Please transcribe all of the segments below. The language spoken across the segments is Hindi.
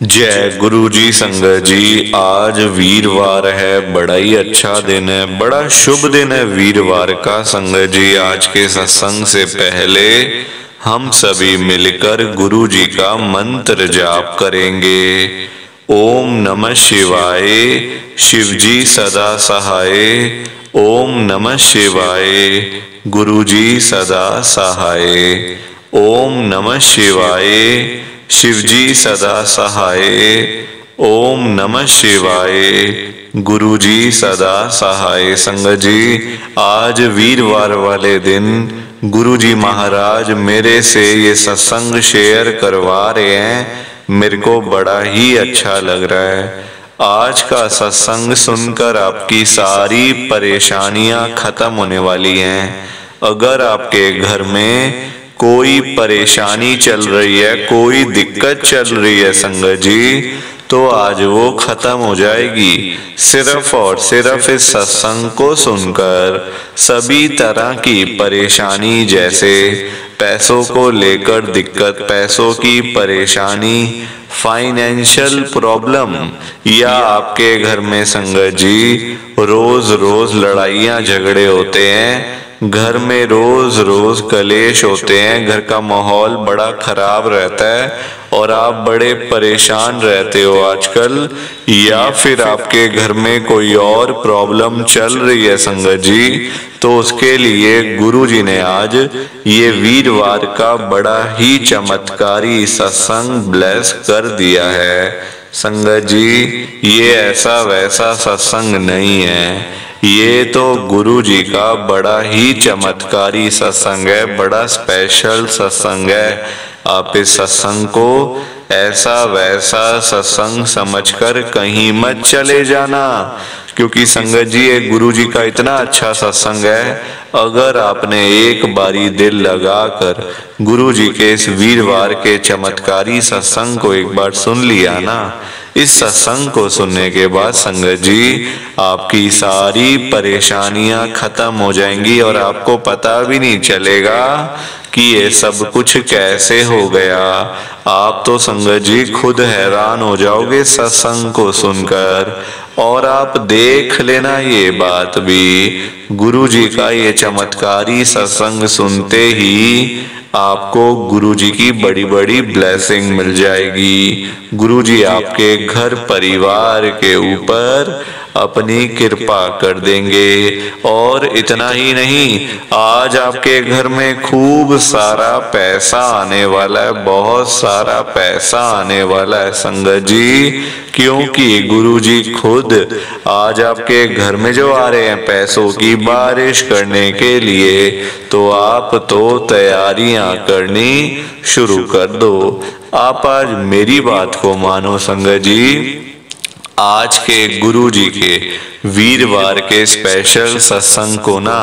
जय गुरु जी। संगत जी, आज वीरवार है, बड़ा ही अच्छा दिन है, बड़ा शुभ दिन है वीरवार का। संगत जी, आज के सत्संग से पहले हम सभी मिलकर गुरु जी का मंत्र जाप करेंगे। ओम नमः शिवाय, शिव जी सदा सहाय। ओम नमः शिवाय, गुरु जी सदा सहाय। ओम नमः शिवाय, शिव जी सदा सहाय। ओम नमः शिवाय, गुरु जी सदा सहाय। संगत जी, आज वीरवार वाले दिन गुरु जी महाराज मेरे से ये सत्संग शेयर करवा रहे हैं। मेरे को बड़ा ही अच्छा लग रहा है। आज का सत्संग सुनकर आपकी सारी परेशानियां खत्म होने वाली हैं। अगर आपके घर में कोई परेशानी चल रही है, कोई दिक्कत चल रही है संगत जी, तो आज वो खत्म हो जाएगी। सिर्फ और सिर्फ इस सत्संग को सुनकर सभी तरह की परेशानी, जैसे पैसों को लेकर दिक्कत, पैसों की परेशानी, फाइनेंशियल प्रॉब्लम, या आपके घर में संगत जी रोज रोज लड़ाइयाँ झगड़े होते हैं, घर में रोज रोज कलेश होते हैं, घर का माहौल बड़ा खराब रहता है और आप बड़े परेशान रहते हो आजकल, या फिर आपके घर में कोई और प्रॉब्लम चल रही है संगत जी, तो उसके लिए गुरु जी ने आज ये वीरवार का बड़ा ही चमत्कारी सत्संग ब्लेस कर दिया है। संगत जी, ये ऐसा वैसा सत्संग नहीं है, ये तो गुरु जी का बड़ा ही चमत्कारी सत्संग है, बड़ा स्पेशल सत्संग है। आप इस सत्संग को ऐसा वैसा सत्संग समझकर कहीं मत चले जाना, क्योंकि संगत जी ये गुरु जी का इतना अच्छा सत्संग है। अगर आपने एक बारी दिल लगाकर गुरु जी के इस वीरवार के चमत्कारी सत्संग को एक बार सुन लिया ना, इस सत्संग को सुनने के बाद संगत जी आपकी सारी परेशानियां खत्म हो जाएंगी और आपको पता भी नहीं चलेगा कि ये सब कुछ कैसे हो गया। आप तो संगत जी खुद हैरान हो जाओगे सत्संग को सुनकर। और आप देख लेना ये बात भी, गुरु जी का ये चमत्कारी सत्संग सुनते ही आपको गुरु जी की बड़ी बड़ी ब्लेसिंग मिल जाएगी। गुरु जी आपके घर परिवार के ऊपर अपनी कृपा कर देंगे। और इतना ही नहीं, आज आपके घर में खूब सारा पैसा आने वाला है, बहुत सारा पैसा आने वाला है संगत जी, क्योंकि गुरु जी खुद आज आपके घर में जो आ रहे हैं पैसों की बारिश करने के लिए, तो आप तो तैयारियां करनी शुरू कर दो। आप आज मेरी बात को मानो संगत जी, आज के गुरु जी के वीरवार के स्पेशल सत्संग को ना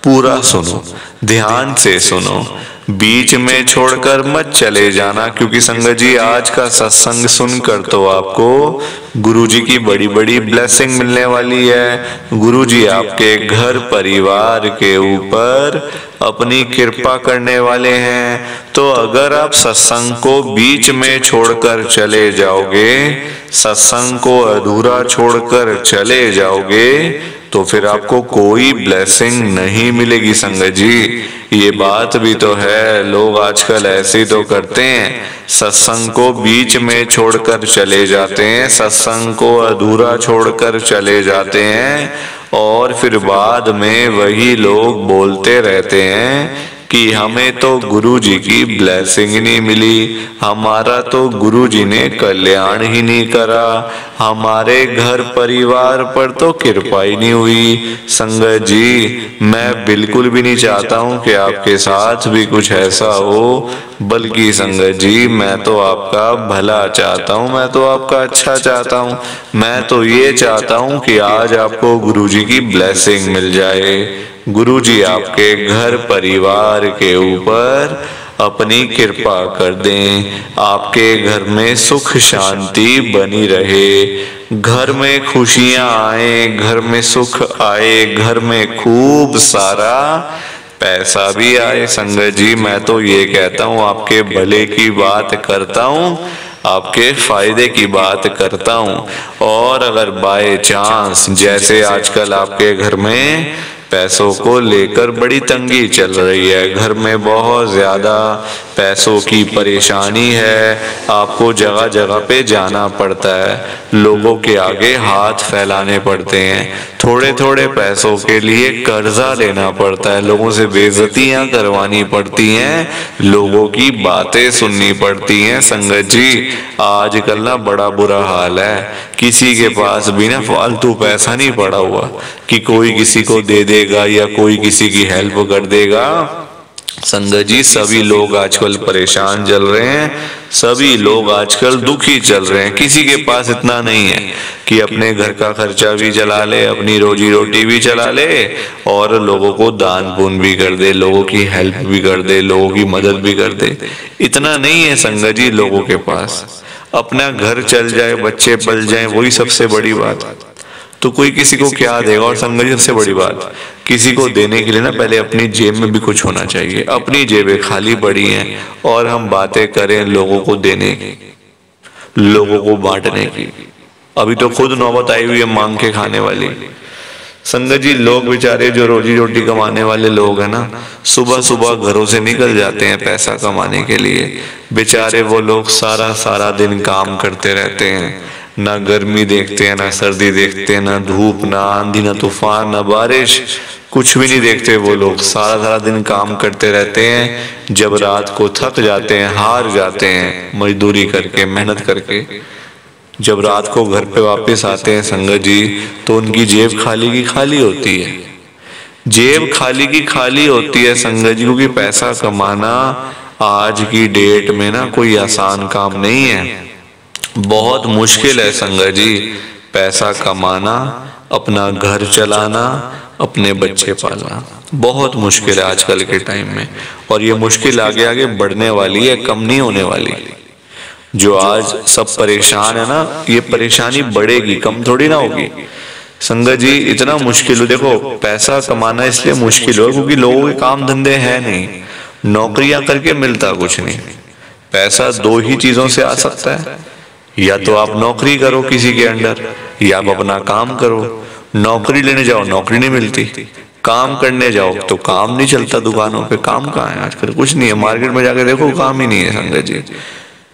पूरा सुनो, ध्यान से सुनो, बीच में छोड़कर मत चले जाना, क्योंकि संगत जी आज का सत्संग सुनकर तो आपको गुरु जी की बड़ी बड़ी ब्लेसिंग मिलने वाली है। गुरु जी आपके घर परिवार के ऊपर अपनी कृपा करने वाले हैं। तो अगर आप सत्संग को बीच में छोड़कर चले जाओगे, सत्संग को अधूरा छोड़कर चले जाओगे, तो फिर आपको कोई ब्लेसिंग नहीं मिलेगी संगत जी। ये बात भी तो है, लोग आजकल ऐसे तो करते हैं, सत्संग को बीच में छोड़कर चले जाते हैं, सत्संग को अधूरा छोड़कर चले जाते हैं, और फिर बाद में वही लोग बोलते रहते हैं कि हमें तो गुरु जी की ब्लेसिंग नहीं मिली, हमारा तो गुरु जी ने कल्याण ही नहीं करा, हमारे घर परिवार पर तो कृपा ही नहीं हुई। संगत जी, मैं बिल्कुल भी नहीं चाहता हूँ कि आपके साथ भी कुछ ऐसा हो, बल्कि संगत जी मैं तो आपका भला चाहता हूँ, मैं तो आपका अच्छा चाहता हूँ। मैं तो ये चाहता हूँ कि आज आपको गुरु जी की ब्लेसिंग मिल जाए, गुरु जी आपके घर परिवार के ऊपर अपनी कृपा कर दें, आपके घर में सुख शांति बनी रहे, घर में खुशियां आए, घर में सुख आए, घर में खूब सारा पैसा भी आए। संगत जी मैं तो ये कहता हूँ, आपके भले की बात करता हूँ, आपके फायदे की बात करता हूँ। और अगर बाय चांस जैसे आजकल आपके घर में पैसों को लेकर बड़ी तंगी चल रही है, घर में बहुत ज्यादा पैसों की परेशानी है, आपको जगह जगह पे जाना पड़ता है, लोगों के आगे हाथ फैलाने पड़ते हैं, थोड़े थोड़े पैसों के लिए कर्जा लेना पड़ता है, लोगों से बेइज्जतियां करवानी पड़ती हैं, लोगों की बातें सुननी पड़ती हैं। संगत जी आजकल ना बड़ा बुरा हाल है, किसी के पास भी ना फालतू पैसा नहीं पड़ा हुआ कि कोई किसी को दे देगा या कोई किसी की हेल्प कर देगा। संगत जी सभी लोग आजकल परेशान चल रहे हैं, सभी लोग आजकल दुखी चल रहे हैं, किसी के पास इतना नहीं है कि अपने घर का खर्चा भी चला ले, अपनी रोजी रोटी भी चला ले और लोगों को दान पुण्य भी कर दे, लोगों की हेल्प भी कर दे, लोगों की मदद भी कर दे। इतना नहीं है संगत जी लोगों के पास, अपना घर चल जाए, बच्चे पल जाए, वही सबसे बड़ी बात। तो कोई किसी को क्या देगा। और संगत जी सबसे बड़ी बात, किसी को देने के लिए ना पहले अपनी जेब में भी कुछ होना चाहिए। अपनी जेबें खाली पड़ी हैं और हम बातें करें लोगों को देने की, लोगों को बांटने की। अभी तो खुद नौबत आई हुई है मांग के खाने वाली। संगत जी लोग बेचारे जो रोजी रोटी कमाने वाले लोग हैं ना, सुबह सुबह घरों से निकल जाते हैं पैसा कमाने के लिए। बेचारे वो लोग सारा सारा दिन काम करते रहते हैं, ना गर्मी देखते हैं, ना सर्दी देखते हैं, ना धूप, ना आंधी, ना तूफान, ना बारिश, कुछ भी नहीं देखते। वो लोग सारा सारा दिन काम करते रहते हैं, जब रात को थक जाते हैं, हार जाते हैं मजदूरी करके, मेहनत करके, जब रात को घर पे वापस आते हैं संगत जी, तो उनकी जेब खाली की खाली होती है। जेब खाली की खाली होती है संगत जी, क्योंकि पैसा कमाना आज की डेट में ना कोई आसान काम नहीं है, बहुत मुश्किल है संगत जी। पैसा कमाना, अपना घर चलाना, अपने बच्चे पालना बहुत मुश्किल है आजकल के टाइम में। और ये मुश्किल आगे आगे बढ़ने वाली है, कम नहीं होने वाली। जो आज सब परेशान है ना, ये परेशानी बढ़ेगी, कम थोड़ी ना होगी। संगत जी इतना मुश्किल हो, देखो पैसा कमाना इसलिए मुश्किल हो क्योंकि लोगों के काम धंधे हैं नहीं, नौकरियां करके मिलता कुछ नहीं। पैसा दो ही चीजों से आ सकता है, या तो आप नौकरी करो किसी के अंडर, या आप अपना काम करो। नौकरी लेने जाओ नौकरी नहीं मिलती, काम करने जाओ तो काम नहीं चलता, दुकानों पे काम कहाँ है आजकल, कुछ नहीं है। मार्केट में जाके देखो काम ही नहीं है संगत जी।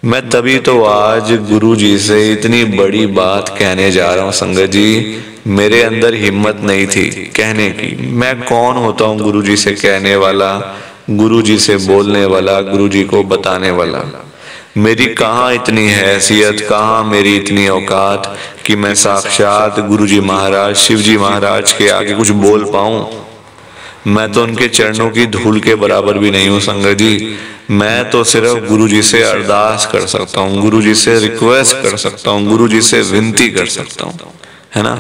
मैं तभी तो आज गुरु जी से इतनी बड़ी बात कहने जा रहा हूँ संगत जी, मेरे अंदर हिम्मत नहीं थी कहने की। मैं कौन होता हूँ गुरु जी से कहने वाला, गुरु जी से बोलने वाला, गुरु जी को बताने वाला। मेरी कहाँ इतनी हैसियत, कहाँ मेरी इतनी औकात कि मैं साक्षात गुरु जी महाराज, शिव जी महाराज के आगे कुछ बोल पाऊं। मैं तो उनके चरणों की धूल के बराबर भी नहीं हूँ संगत जी। मैं तो सिर्फ गुरु जी से अरदास कर सकता हूँ, गुरु जी से रिक्वेस्ट कर सकता हूँ, गुरु जी से विनती कर सकता हूँ, है ना।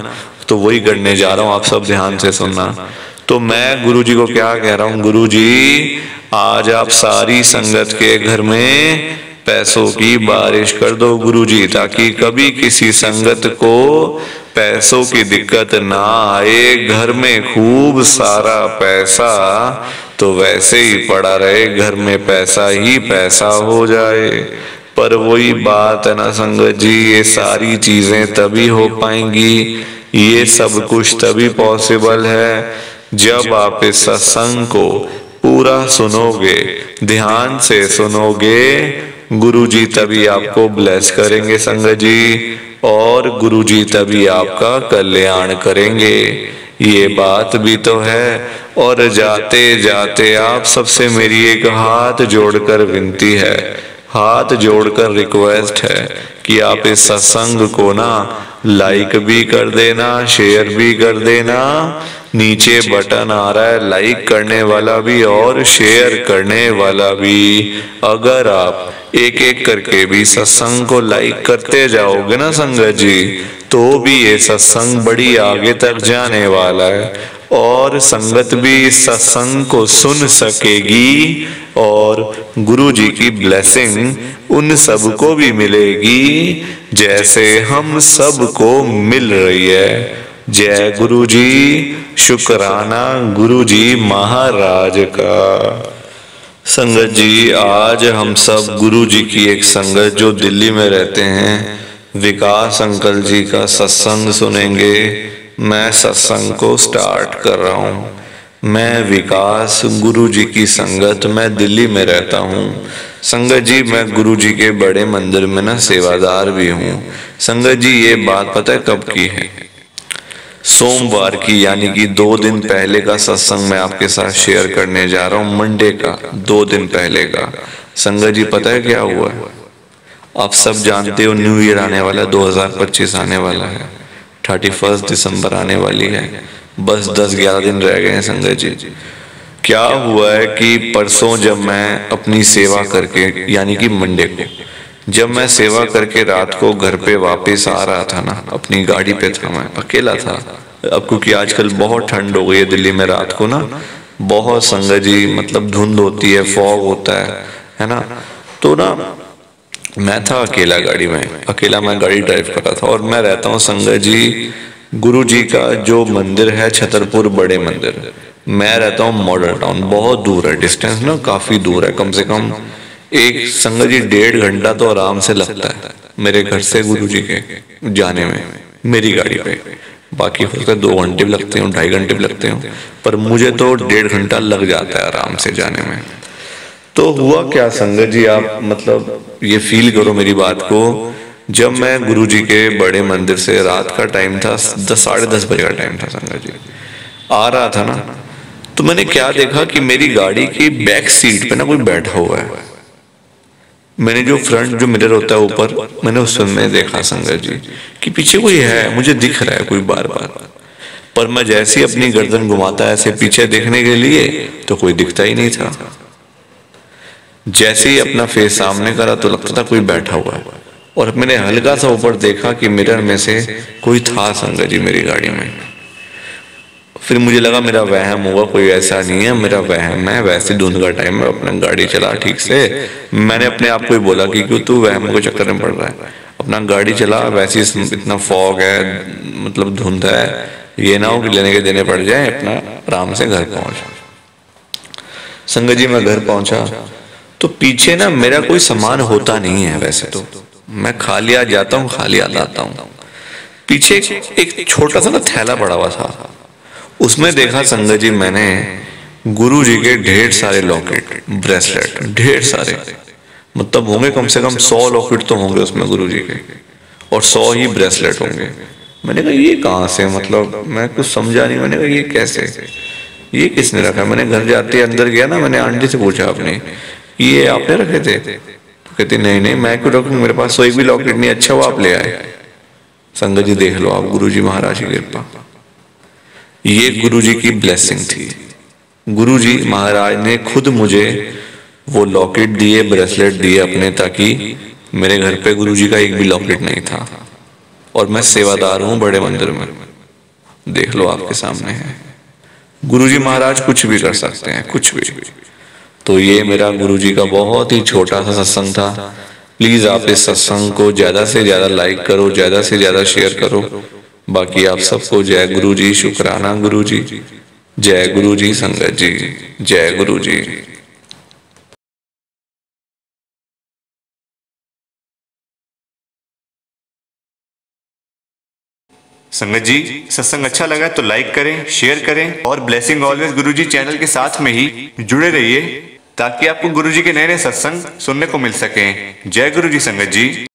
तो वही करने जा रहा हूँ, आप सब ध्यान से सुनना। तो मैं गुरु जी को क्या कह रहा हूँ, गुरु जी आज आप सारी संगत के घर में पैसों की बारिश कर दो गुरु जी, ताकि कभी किसी संगत को पैसों की दिक्कत ना आए। घर में खूब सारा पैसा तो वैसे ही पड़ा रहे, घर में पैसा ही पैसा हो जाए। पर वही बात है ना संगत जी, ये सारी चीजें तभी हो पाएंगी, ये सब कुछ तभी पॉसिबल है जब आप इस सत्संग को पूरा सुनोगे, ध्यान से सुनोगे। गुरु जी तभी आपको ब्लेस करेंगे संगत जी, और गुरु जी तभी आपका कल्याण करेंगे। ये बात भी तो है। और जाते जाते आप सबसे मेरी एक हाथ जोड़कर विनती है, हाथ जोड़कर रिक्वेस्ट है कि आप इस सत्संग को ना लाइक भी कर देना, शेयर भी कर देना। नीचे बटन आ रहा है लाइक करने वाला भी और शेयर करने वाला भी। अगर आप एक एक करके भी सत्संग को लाइक करते जाओगे ना संगत जी, तो भी ये सत्संग बड़ी आगे तक जाने वाला है, और संगत भी इस सत्संग को सुन सकेगी, और गुरु जी की ब्लेसिंग उन सबको भी मिलेगी जैसे हम सबको मिल रही है। जय गुरु जी, शुक्राना गुरु जी महाराज का। संगत जी, आज हम सब गुरु जी की एक संगत जो दिल्ली में रहते हैं, विकास अंकल जी का सत्संग सुनेंगे। मैं सत्संग को स्टार्ट कर रहा हूँ। मैं विकास, गुरु जी की संगत, मैं दिल्ली में रहता हूँ। संगत जी, मैं गुरु जी के बड़े मंदिर में ना सेवादार भी हूँ। संगत जी, ये बात पता है कब की है? सोमवार की, यानी कि 2 दिन पहले का सत्संग मैं आपके साथ शेयर करने जा रहा हूँ। मंडे का, 2 दिन पहले का। संगत जी, पता है क्या हुआ? आप सब जानते हो न्यू ईयर आने वाला है, 2025 आने वाला है, 31 दिसंबर आने वाली है। बस 10-11 दिन रह गए हैं। संगत जी, क्या हुआ है कि परसों जब मैं अपनी सेवा करके, यानी कि मंडे को जब मैं सेवा करके रात को घर पे वापस आ रहा था ना, अपनी गाड़ी पे था, मैं अकेला था। अब क्योंकि आजकल बहुत ठंड हो गई है दिल्ली में, रात को ना बहुत संगत जी मतलब धुंध होती है, फॉग होता है ना। तो ना मैं था अकेला गाड़ी में, अकेला मैं गाड़ी ड्राइव कर रहा था। और मैं रहता हूँ संगत जी, गुरु जी का जो मंदिर है छतरपुर बड़े मंदिर, मैं रहता हूँ मॉडल टाउन। बहुत दूर है, डिस्टेंस ना काफी दूर है, कम से कम एक संगत जी 1.5 घंटा तो आराम से लगता है मेरे घर से गुरु जी के जाने में, मेरी गाड़ी पे। बाकी हो सकता है 2 घंटे भी लगते हो, 2.5 घंटे भी लगते हो, पर मुझे तो 1.5 घंटा लग जाता है आराम से जाने में। तो हुआ क्या संगत जी, आप मतलब ये फील करो मेरी बात को। जब मैं गुरु जी के बड़े मंदिर से, रात का टाइम था, 10-10:30 बजे का टाइम था संगत जी, आ रहा था ना, तो मैंने क्या देखा कि मेरी गाड़ी की बैक सीट पे ना कोई बैठा हुआ है। मैंने जो फ्रंट जो मिरर होता है ऊपर, मैंने उस समय देखा संगत जी कि पीछे कोई है, मुझे दिख रहा है कोई बार बार। पर मैं जैसे ही अपनी गर्दन घुमाता ऐसे पीछे देखने के लिए, तो कोई दिखता ही नहीं था। जैसे ही अपना फेस सामने करा तो लगता था कोई बैठा हुआ है। और मैंने हल्का सा ऊपर देखा कि मिरर में से कोई था संगत जी मेरी गाड़ी में। फिर मुझे लगा मेरा वहम होगा, कोई ऐसा नहीं है, मेरा वहम है। वैसे धुंध का टाइम है, अपना गाड़ी चला ठीक से। मैंने अपने आप को ही बोला कि क्यों तू वहम के चक्कर में पड़ रहा है, अपना गाड़ी चला। वैसे इतना फॉग है, मतलब धुंध है, ये ना हो कि लेने के देने पड़ जाए। अपना आराम से घर पहुंचा संगत जी। मैं घर पहुंचा तो पीछे ना मेरा कोई सामान होता नहीं है। वैसे तो मैं खाली आ जाता हूँ, खाली आता हूँ। पीछे एक छोटा सा ना थैला पड़ा हुआ था, उसमें देखा संगत जी मैंने गुरु जी के ढेर सारे लॉकेट, ब्रेसलेट, ढेर सारे, मतलब होंगे कम से कम 100 लॉकेट तो होंगे उसमें गुरु जी के, और 100 ही ब्रेसलेट होंगे। मैंने कहा ये कहाँ से, मतलब मैं कुछ समझा नहीं। मैंने कहा ये कैसे, ये किसने रखा? मैंने घर जाते अंदर गया ना, मैंने आंटी से पूछा आपने, ये आपने रखे थे? तो कहती नहीं नहीं, मैं क्यों रखूं, मेरे पास तो एक भी लॉकेट नहीं। अच्छा वो आप ले आए। संगत जी देख लो आप, गुरु जी महाराज की कृपा, ये गुरु जी की ब्लेसिंग थी। गुरु जी महाराज ने खुद मुझे वो लॉकेट दिए, ब्रेसलेट दिए अपने, ताकि मेरे घर पे गुरु जी का एक भी लॉकेट नहीं था। और मैं सेवादार हूं बड़े मंदिर में, देख लो आपके सामने है। गुरु जी महाराज कुछ भी कर सकते हैं, कुछ भी। तो ये मेरा गुरु जी का बहुत ही छोटा सा सत्संग था। प्लीज आप इस सत्संग को ज्यादा से ज्यादा लाइक करो, ज्यादा से ज्यादा शेयर करो। बाकी आप सबको जय गुरु जी, शुक्राना गुरु जी, जय गुरु जी संगत जी, जय गुरु जी। संगत जी, सत्संग अच्छा लगा तो लाइक करें, शेयर करें, और ब्लेसिंग ऑलवेज गुरुजी चैनल के साथ में ही जुड़े रहिए, ताकि आपको गुरुजी के नए नए सत्संग सुनने को मिल सकें। जय गुरु जी संगत जी।